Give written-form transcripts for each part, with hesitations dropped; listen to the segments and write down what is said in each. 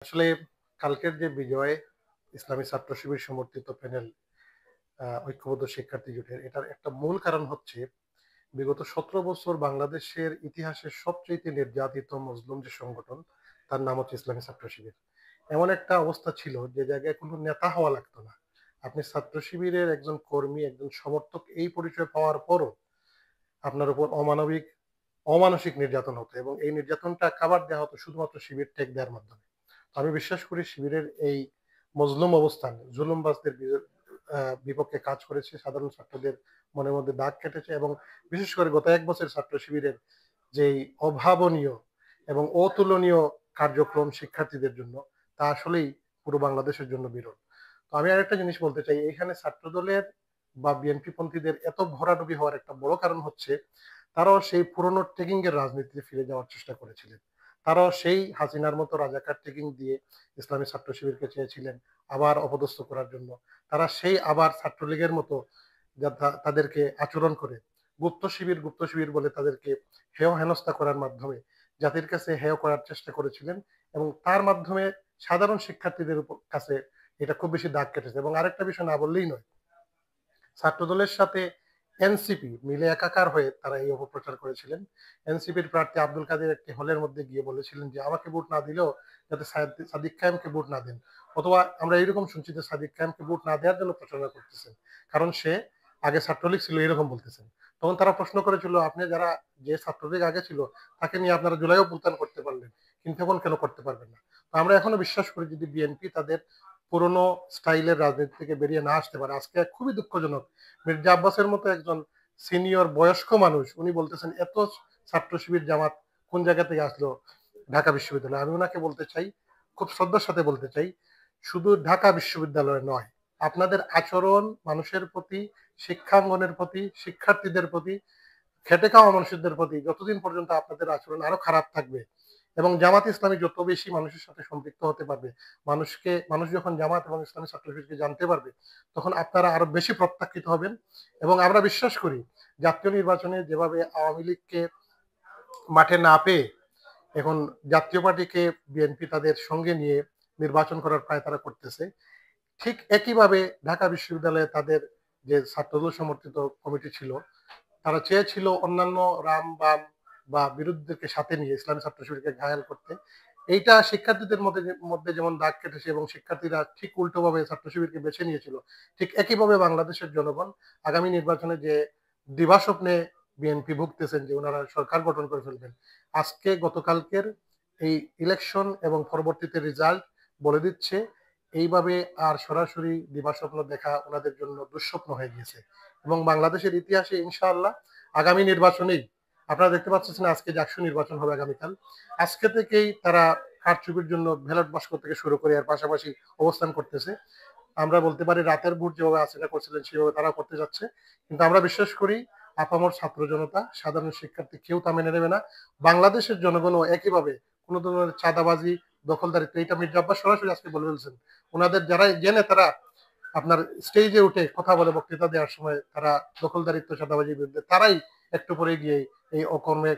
আসলে কালকের যে বিজয় ইসলামী ছাত্র শিবির সমর্থিত প্যানেল ঐক্যবদ্ধ শিক্ষার্থী জোটের এটার একটা মূল কারণ হচ্ছে বিগত 17 বছর বাংলাদেশের ইতিহাসের সবচেয়ে নির্যাতিত মজলুম যে সংগঠন তার নাম হচ্ছে ইসলামী ছাত্র শিবির। এমন একটা অবস্থা ছিল যে জায়গায় কোনো নেতা হওয়া লাগতো না। আপনি ছাত্র শিবিরের একজন কর্মী একজন সমর্থক এই পরিচয় পাওয়ার পরও আপনার উপর অমানসিক নির্যাতন হতো এবং এই নির্যাতনটা কাভার দেওয়া হতো শুধুমাত্র শিবির টেক দেওয়ার মাধ্যমে। আমি বিশ্বাস করি শিবিরের এই মজলুম অবস্থান জুলুমবাজদের বিপক্ষে কাজ করেছে, সাধারণ ছাত্রদের মনের মধ্যে দাগ কেটেছে এবং বিশেষ করে গত 1 বছর ছাত্র শিবিরের যেই অভাবনীয় এবং অতুলনীয় কার্যক্রম শিক্ষার্থীদের জন্য তা আসলেই পুরো বাংলাদেশের জন্য বিরল। তো আমি আরেকটা জিনিস বলতে চাই, এখানে ছাত্রদলের বা বিএনপি পন্থীদের এত ভরাডুবি হওয়ার একটা বড় কারণ হচ্ছে তারাও সেই পুরনো ট্যাগিং এর রাজনীতিতে ফিরে যাওয়ার চেষ্টা করেছিলেন। তারাও সেই হাসিনার মতো রাজাকার ট্যাগিং দিয়ে ইসলামী ছাত্র শিবিরকে চেয়েছিলেন আবার অপদস্থ করার জন্য। তারা সেই আবার ছাত্রলীগের মতো তাদেরকে আচরণ করে গুপ্ত শিবির বলে তাদেরকে হেয় হেনস্থা করার মাধ্যমে জাতির কাছে হেয় করার চেষ্টা করেছিলেন এবং তার মাধ্যমে সাধারণ শিক্ষার্থীদের কাছে এটা খুব বেশি দাগ কেটেছে। এবং আরেকটা বিষয় না বললেই নয়, ছাত্রদলের সাথে এনসিপি মিলে একাকার হয়ে তারা এই অপপ্রচার করেছিলেন। এনসিপির প্রার্থী আব্দুল কাদের একটি হলের মধ্যে গিয়ে বলেছিলেন যে আমাকে ভোট না দিলেও যাতে সাদিক কায়েমকে ভোট না দেন, অথবা আমরা এরকম শুনছি যে সাদিক কায়েমকে ভোট না দেওয়ার জন্য প্রচারণা করতেছেন কারণ সে আগে ছাত্রলীগ ছিল, এরকম বলতেছেন। তখন তারা প্রশ্ন করেছিল আপনি যারা যে ছাত্রলীগ আগে ছিল তাকে নিয়ে আপনারা জুলাই অভ্যুত্থান করতে পারলেন কিন্তু এখন কেন করতে পারবেন না? তো আমরা এখনো বিশ্বাস করি যদি বিএনপি তাদের পুরনো স্টাইলের রাজনীতি থেকে বেরিয়ে না আসতে পারে, আজকে খুবই দুঃখজনক মির্জা আব্বাসের মতো একজন সিনিয়র বয়স্ক মানুষ উনি বলতেছেন এত ছাত্র শিবির জামাত কোন জায়গা থেকে আসলো ঢাকা বিশ্ববিদ্যালয়ে। আমি ওনাকে বলতে চাই, খুব শ্রদ্ধার সাথে বলতে চাই, শুধু ঢাকা বিশ্ববিদ্যালয়ে নয়, আপনাদের আচরণ মানুষের প্রতি, শিক্ষাঙ্গনের প্রতি, শিক্ষার্থীদের প্রতি, খেটে খাওয়া মানুষদের প্রতি যতদিন পর্যন্ত আপনাদের আচরণ আরো খারাপ থাকবে এবং জামাত ইসলামী যত বেশি মানুষের সাথে সম্পৃক্ত হতে পারবে, মানুষ যখন জামাত এবং ইসলামী ছাত্র শিবিরকে জানতে পারবে তখন আপনারা আরো বেশি প্রত্যাখ্যিত হবেন। এবং আমরা বিশ্বাস করি জাতীয় নির্বাচনে যেভাবে আওয়ামী লীগকে মাঠে না পেয়ে এখন জাতীয় পার্টিকে বিএনপি তাদের সঙ্গে নিয়ে নির্বাচন করার প্রায় তারা করতেছে, ঠিক একইভাবে ঢাকা বিশ্ববিদ্যালয়ে তাদের যে ছাত্রদল সমর্থিত কমিটি ছিল তারা চেয়েছিল অন্যান্য রাম বাম বা বিরোধীদেরকে সাথে নিয়ে ইসলামী ছাত্র শিবিরকে ঘায়াল করতে। এইটা শিক্ষার্থীদের মধ্যে যেমন দাগ কেটেছে এবং শিক্ষার্থীরা ঠিক উল্টোভাবে ছাত্র শিবিরকে বেছে নিয়েছিল, ঠিক একইভাবে বাংলাদেশের জনগণ আগামী নির্বাচনে যে দিবাস্বপ্নে বিএনপি ভুগতেছেন যে ওনারা সরকার গঠন করে ফেলবেন, আজকে গতকালকের এই ইলেকশন এবং পরবর্তীতে রেজাল্ট বলে দিচ্ছে এইভাবে আর সরাসরি দিবাস্বপ্ন দেখা ওনাদের জন্য দুঃস্বপ্ন হয়ে গিয়েছে। এবং বাংলাদেশের ইতিহাসে ইনশাআল্লাহ আগামী নির্বাচনেই আপনারা দেখতে পাচ্ছেন আজকে জাকসু নির্বাচন হবে আগামীকাল, আজকে থেকেই তারা কারচুপির জন্য ব্যালট বাক্স থেকে শুরু করে এর পাশাপাশি অবস্থান করতেছে। আমরা বলতে পারি রাতের ভোট যেভাবে আশা করছিলেন সেভাবে তারা করতে যাচ্ছে, কিন্তু আমরা বিশ্বাস করি আপামর ছাত্র জনতা সাধারণ শিক্ষার্থী কেউ তা মেনে নেবে না। বাংলাদেশের জনগণও একইভাবে কোনো ধরনের চাঁদাবাজি দখলদারিত্ব, এটা মির্জা আব্বাস সরাসরি আজকে বলে ফেলছেন। ওনাদের যারা জেনে তারা আপনার স্টেজে উঠে কথা বলে বক্তৃতা দেওয়ার সময় তারা দখলদারিত্ব চাঁদাবাজির বিরুদ্ধে তারাই একটু পরে গিয়ে এই অকর্মে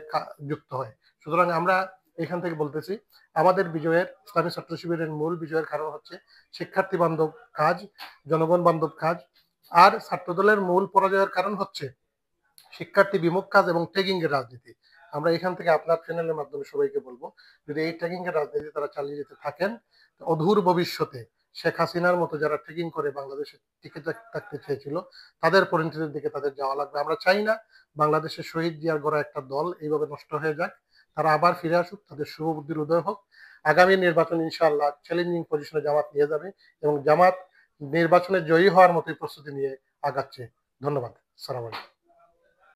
যুক্ত হয়। সুতরাং আমরা এখান থেকে বলতেছি আমাদের বিজয়ের ইসলামী ছাত্র শিবিরের মূল বিজয়ের কারণ হচ্ছে শিক্ষার্থী বান্ধব কাজ, জনগণ বান্ধব কাজ। আর ছাত্রদলের মূল পরাজয়ের কারণ হচ্ছে শিক্ষার্থী বিমুখ কাজ এবং ট্যাগিং এর রাজনীতি। আমরা এখান থেকে আপনার চ্যানেলের মাধ্যমে সবাইকে বলবো যদি এই ট্যাগিং এর রাজনীতি তারা চালিয়ে যেতে থাকেন অদূর ভবিষ্যতে শেখ হাসিনার মতো যারা ট্যাগিং করে বাংলাদেশে টিকে থাকতে চেয়েছিল তাদের পরিণতির দিকে তাদের যাওয়া লাগবে। আমরা চাই না বাংলাদেশের শহীদ জিয়ার গড়া একটা দল এইভাবে নষ্ট হয়ে যাক, তারা আবার ফিরে আসুক, তাদের শুভ বুদ্ধির উদয় হোক। আগামী নির্বাচন ইনশাআল্লাহ চ্যালেঞ্জিং পজিশনে জামাত নিয়ে যাবে এবং জামাত নির্বাচনে জয়ী হওয়ার মতোই প্রস্তুতি নিয়ে আগাচ্ছে। ধন্যবাদ। সালাম আলাইকুম।